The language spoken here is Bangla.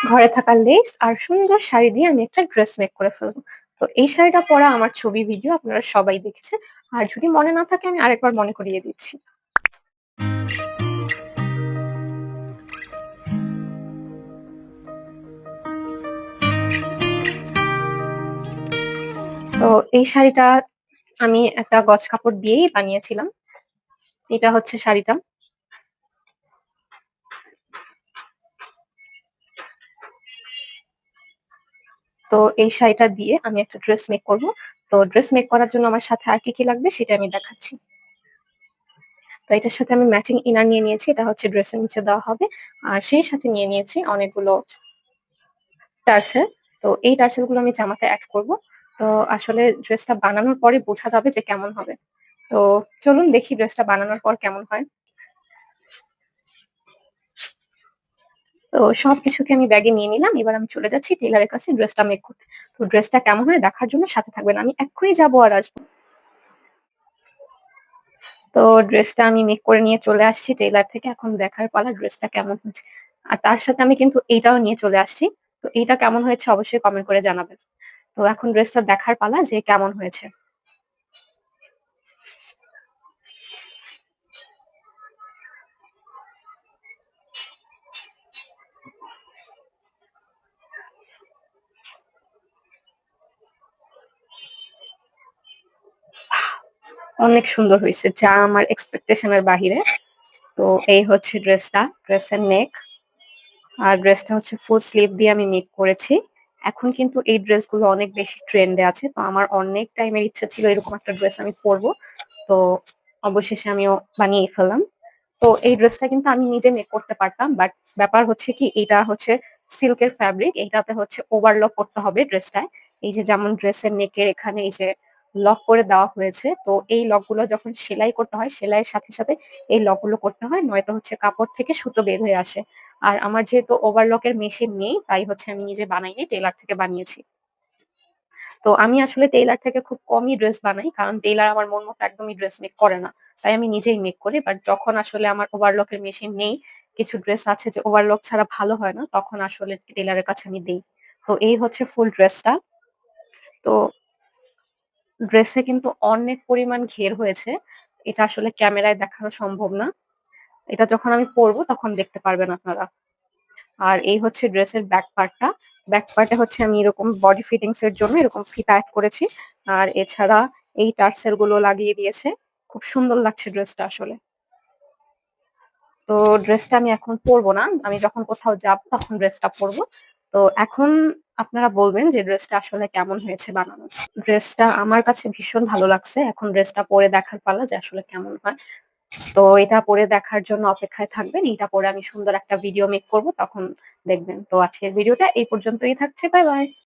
ঘরে থাকা লেস আর সুন্দর শাড়ি দিয়ে আমি একটা ড্রেস মেক করে ফেলবো। তো এই শাড়িটা পরা আমার ছবি, ভিডিও আপনারা সবাই দেখেছেন। আর যদি মনে না থাকে আমি আরেকবার মনে করিয়ে দিচ্ছি। তো এই শাড়িটা আমি একটা গজ কাপড় দিয়েই বানিয়েছিলাম। এটা হচ্ছে শাড়িটা। তো এই শাড়িটা দিয়ে আমি একটা ড্রেস মেক করব। তো ড্রেস মেক করার জন্য আমার সাথে আর কি লাগবে সেটা আমি দেখাচ্ছি। তো এটার সাথে আমি ম্যাচিং ইনার নিয়ে নিয়েছি। এটা হচ্ছে ড্রেসের নিচে দেওয়া হবে। আর সেই সাথে নিয়ে নিয়েছি অনেকগুলো টার্সেল। তো এই টার্সেল গুলো আমি জামাতে এড করব। তো আসলে ড্রেসটা বানানোর পরে বোঝা যাবে যে কেমন হবে। তো চলুন দেখি ড্রেসটা বানানোর পর কেমন হয়। তো সবকিছুকে আমি ব্যাগে নিয়ে নিলাম। এবার আমি চলে যাচ্ছি টেইলরের কাছে ড্রেসটা মেক করতে। তো ড্রেসটা কেমন হয় দেখার জন্য সাথে থাকবেন। আমি এক্ষুনি যাবো আর আসবো। তো ড্রেসটা আমি মেক করে নিয়ে চলে আসছি টেইলর থেকে। এখন দেখার পালা ড্রেসটা কেমন হয়েছে। আর তার সাথে আমি কিন্তু এইটাও নিয়ে চলে আসছি। তো এইটা কেমন হয়েছে অবশ্যই কমেন্ট করে জানাবেন। তো এখন ড্রেসটা দেখার পালা যে কেমন হয়েছে। অনেক সুন্দর হয়েছে, যা আমার এক্সপেকটেশন এর বাহিরে। তো এই হচ্ছে ড্রেসটা, ড্রেসের নেক। আর ড্রেসটা হচ্ছে ফুল স্লিভ দিয়ে আমি মেক করেছি। এখন কিন্তু এই ড্রেসগুলো অনেক বেশি ট্রেন্ডে আছে। তো আমার অনেক টাইমের ইচ্ছা ছিল এরকম একটা ড্রেস আমি পরবো। তো অবশেষে আমিও বানিয়ে ফেললাম। তো এই ড্রেসটা কিন্তু আমি নিজে মেক করতে পারতাম। বাট ব্যাপার হচ্ছে কি, এটা হচ্ছে সিল্কের ফ্যাব্রিক। এইটাতে হচ্ছে ওভারলক করতে হবে ড্রেসটায়। এই যে যেমন ড্রেসের নেকের এখানে এই যে লক করে দেওয়া হয়েছে। তো এই লকগুলো যখন সেলাই করতে হয়, সেলাইয়ের সাথে সাথে এই লকগুলো করতে হয়, নয়তো হচ্ছে কাপড় থেকে সুতো বের হয়ে আসে। আর আমার যেহেতু ওভারলকের মেশিন নেই, তাই হচ্ছে আমি নিজে বানাইনি, টেইলর থেকে বানিয়েছি। তো আমি আসলে টেইলর থেকে খুব কমই ড্রেস বানাই, কারণ টেইলর আমার মন মতো একদমই ড্রেস মেক করে না। তাই আমি নিজেই মেক করি। বাট যখন আসলে আমার ওভারলকের মেশিন নেই, কিছু ড্রেস আছে যে ওভারলক ছাড়া ভালো হয় না, তখন আসলে টেইলরের কাছে আমি দেই। তো এই হচ্ছে ফুল ড্রেসটা। তো ড্রেসে কিন্তু অনেক পরিমাণ ঘের হয়েছে। এটা আসলে ক্যামেরায় দেখানো সম্ভব না। এটা যখন আমি পরবো তখন দেখতে পারবেন আপনারা। আর এই হচ্ছে ড্রেসের ব্যাক পার্টটা। ব্যাক পার্টে হচ্ছে আমি এরকম বডি ফিটিংস এর জন্য এরকম ফিতা এড করেছি। আর এছাড়া এই টার্সেল গুলো লাগিয়ে দিয়েছে। খুব সুন্দর লাগছে ড্রেসটা আসলে। তো ড্রেসটা আমি এখন পরবো না। আমি যখন কোথাও যাব তখন ড্রেসটা পরবো। তো এখন আপনারা বলবেন যে ড্রেসটা আসলে কেমন হয়েছে বানানো। ড্রেসটা আমার কাছে ভীষণ ভালো লাগছে। এখন ড্রেসটা পরে দেখার পালা যে আসলে কেমন হয়। তো এটা পরে দেখার জন্য অপেক্ষায় থাকবেন। এটা পরে আমি সুন্দর একটা ভিডিও মেক করব, তখন দেখবেন। তো আজকের ভিডিওটা এই পর্যন্তই থাকছে। Bye bye.